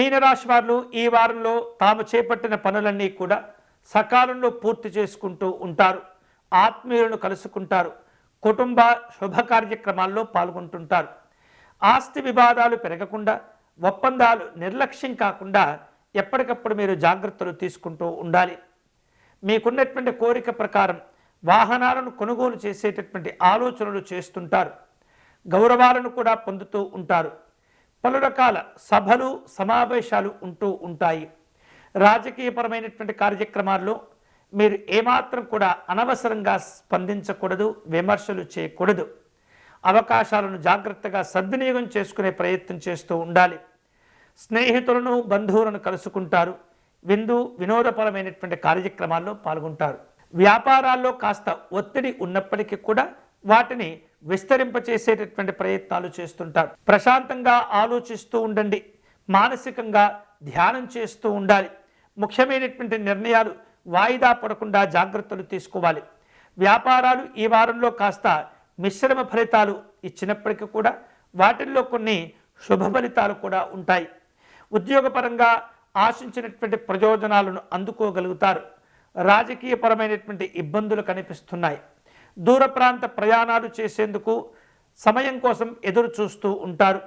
మీనరాశి వారు ఈ వారంలో తాము చేపట్టిన పనులన్నీ కూడా సకాలంలో పూర్తి చేసుకుంటూ ఉంటారు. ఆత్మీయులను కలుసుకుంటారు. కుటుంబ శుభ కార్యక్రమాల్లో పాల్గొంటుంటారు. ఆస్తి వివాదాలు పెరగకుండా, ఒప్పందాలు నిర్లక్ష్యం కాకుండా ఎప్పటికప్పుడు మీరు జాగ్రత్తలు తీసుకుంటూ ఉండాలి. మీకున్నటువంటి కోరిక ప్రకారం వాహనాలను కొనుగోలు చేసేటటువంటి ఆలోచనలు చేస్తుంటారు. గౌరవాలను కూడా పొందుతూ ఉంటారు. పలు రకాల సభలు సమావేశాలు ఉంటూ ఉంటాయి. రాజకీయపరమైనటువంటి కార్యక్రమాల్లో మీరు ఏమాత్రం కూడా అనవసరంగా స్పందించకూడదు, విమర్శలు చేయకూడదు. అవకాశాలను జాగ్రత్తగా సద్వినియోగం చేసుకునే ప్రయత్నం చేస్తూ ఉండాలి. స్నేహితులను బంధువులను కలుసుకుంటారు. వినోదపరమైనటువంటి కార్యక్రమాల్లో పాల్గొంటారు. వ్యాపారాల్లో కాస్త ఒత్తిడి ఉన్నప్పటికీ కూడా వాటిని విస్తరింపచేసేటటువంటి ప్రయత్నాలు చేస్తుంటారు. ప్రశాంతంగా ఆలోచిస్తూ ఉండండి. మానసికంగా ధ్యానం చేస్తూ ఉండాలి. ముఖ్యమైనటువంటి నిర్ణయాలు వాయిదా పడకుండా జాగ్రత్తలు తీసుకోవాలి. వ్యాపారాలు ఈ వారంలో కాస్త మిశ్రమ ఫలితాలు ఇచ్చినప్పటికీ కూడా వాటిల్లో కొన్ని శుభ ఫలితాలు కూడా ఉంటాయి. ఉద్యోగపరంగా ఆశించినటువంటి ప్రయోజనాలను అందుకోగలుగుతారు. రాజకీయపరమైనటువంటి ఇబ్బందులు కనిపిస్తున్నాయి. దూర ప్రాంత ప్రయాణాలు చేసేందుకు సమయం కోసం ఎదురు చూస్తూ ఉంటారు.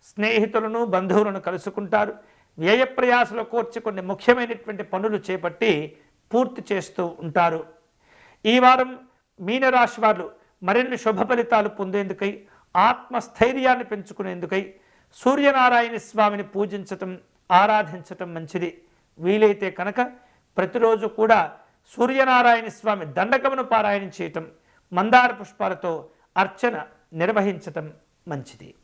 స్నేహితులను బంధువులను కలుసుకుంటారు. వ్యయ ప్రయాసలు కోర్చి కొన్ని ముఖ్యమైనటువంటి పనులు చేపట్టి పూర్తి చేస్తూ ఉంటారు. ఈ వారం మీనరాశి వారు మరిన్ని శుభ ఫలితాలు పొందేందుకై, ఆత్మస్థైర్యాన్ని పెంచుకునేందుకై సూర్యనారాయణ స్వామిని పూజించటం, ఆరాధించటం మంచిది. వీలైతే కనుక ప్రతిరోజు కూడా సూర్యనారాయణ స్వామి దండకమును పారాయణం చేయటం, మందార పుష్పాలతో అర్చన నిర్వహించటం మంచిది.